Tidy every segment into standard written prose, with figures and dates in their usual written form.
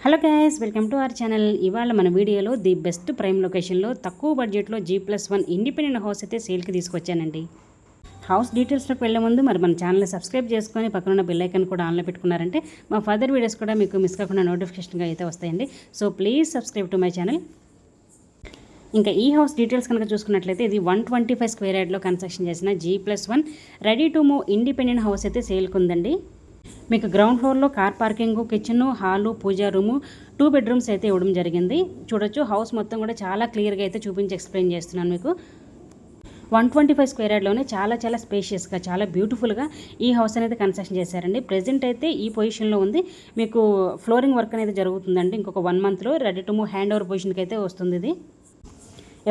Hello guys, welcome to our channel. ఇవాళ మన వీడియోలో ది బెస్ట్ ప్రైమ్ లొకేషన్లో తక్కువ బడ్జెట్లో G+1 ఇండిపెండెంట్ హౌస్ అయితే సేల్కి తీసుకొచ్చానండి. హౌస్ డీటెయిల్స్లోకి వెళ్ళే ముందు మరి మన ఛానల్ని సబ్స్క్రైబ్ చేసుకొని పక్కన బెల్ ఐకాన్ కూడా ఆన్లో పెట్టుకున్నారంటే మా ఫర్దర్ వీడియోస్ కూడా మీకు మిస్ కాకుండా నోటిఫికేషన్గా అయితే వస్తాయండి. So please subscribe to my channel. ఇంకా ఈ హౌస్ డీటెయిల్స్ కనుక చూసుకున్నట్లయితే ఇది 125 స్క్వేర్ యార్డ్లో కన్స్ట్రక్షన్ చేసిన G+1 ready to move independent house అయితే సేల్కి ఉందండి. మీకు గ్రౌండ్ ఫ్లోర్లో కార్ పార్కింగ్, కిచెన్, హాలు, పూజా రూము, 2 బెడ్రూమ్స్ అయితే ఇవ్వడం జరిగింది. చూడొచ్చు హౌస్ మొత్తం కూడా చాలా క్లియర్గా అయితే చూపించి ఎక్స్ప్లెయిన్ చేస్తున్నాను మీకు. 125 స్క్వేర్ యార్డ్లోనే చాలా స్పేషియస్గా, చాలా బ్యూటిఫుల్గా ఈ హౌస్ అనేది కన్స్ట్రక్షన్ చేశారండి. ప్రెజెంట్ అయితే ఈ పొజిషన్లో ఉంది. మీకు ఫ్లోరింగ్ వర్క్ అనేది జరుగుతుందండి. ఇంకొక 1 మంత్లో ready to move hand over పొజిషన్కి అయితే వస్తుంది ఇది.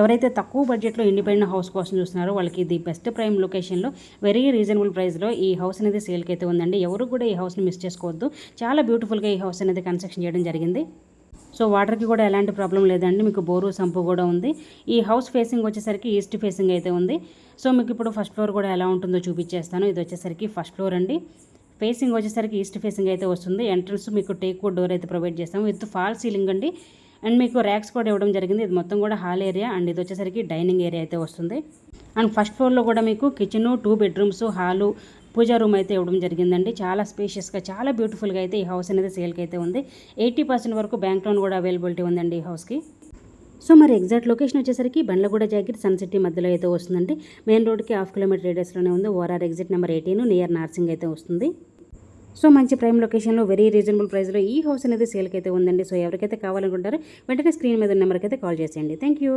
ఎవరైతే తక్కువ బడ్జెట్లో ఇండిపెండెంట్ హౌస్ కోసం చూస్తున్నారో వాళ్ళకి ఇది బెస్ట్ ప్రైమ్ లొకేషన్లో వెరీ రీజనబుల్ ప్రైస్లో ఈ హౌస్ అనేది సేల్కి అయితే ఉందండి. ఎవరు కూడా ఈ హౌస్ని మిస్ చేసుకోవద్దు. చాలా బ్యూటిఫుల్గా ఈ హౌస్ అనేది కన్స్ట్రక్షన్ చేయడం జరిగింది. సో వాటర్కి కూడా ఎలాంటి ప్రాబ్లం లేదండి. మీకు బోరు, సంపు కూడా ఉంది. ఈ హౌస్ ఫేసింగ్ వచ్చేసరికి ఈస్ట్ ఫేసింగ్ అయితే ఉంది. సో మీకు ఇప్పుడు ఫస్ట్ ఫ్లోర్ కూడా ఎలా ఉంటుందో చూపించేస్తాను. ఇది వచ్చేసరికి ఫస్ట్ ఫ్లోర్ అండి. ఫేసింగ్ వచ్చేసరికి ఈస్ట్ ఫేసింగ్ అయితే వస్తుంది. ఎంట్రన్స్ మీకు టేక్ వుడ్ డోర్ అయితే ప్రొవైడ్ చేస్తాము విత్ ఫాల్ సీలింగ్ అండి. అండ్ మీకు ర్యాక్స్ కూడా ఇవ్వడం జరిగింది. ఇది మొత్తం కూడా హాల్ ఏరియా అండ్ ఇది వచ్చేసరికి డైనింగ్ ఏరియా అయితే వస్తుంది. అండ్ ఫస్ట్ ఫ్లోర్లో కూడా మీకు కిచెన్, 2 బెడ్రూమ్స్, హాలు, పూజా రూమ్ అయితే ఇవ్వడం జరిగిందండి. చాలా స్పేషియస్గా, చాలా బ్యూటిఫుల్గా అయితే ఈ హౌస్ అనేది సేల్కి అయితే ఉంది. 80% వరకు బ్యాంక్ లోన్ కూడా అవైలబిలిటీ ఉందండి ఈ హౌస్కి. సో మరి ఎగ్జాక్ట్ లొకేషన్ వచ్చేసరికి బండ్లగూడ జాగిర్ సన్ సిటీ మధ్యలో అయితే వస్తుందండి. మెయిన్ రోడ్కి 1/2 కిలోమీటర్ రేడియస్లోనే ఉంది. ORR exit number 18 near Narsingi అయితే వస్తుంది. సో మంచి ప్రైమ్ లొకేషన్లో వెరీ రీజనబుల్ ప్రైస్లో ఈ హౌస్ అనేది సేల్కి అయితే ఉందండి. సో ఎవరికైతే కావాలనుకుంటారో వెంటనే స్క్రీన్ మీద ఉన్న నెంబర్కి అయితే కాల్ చేసేయండి. Thank you.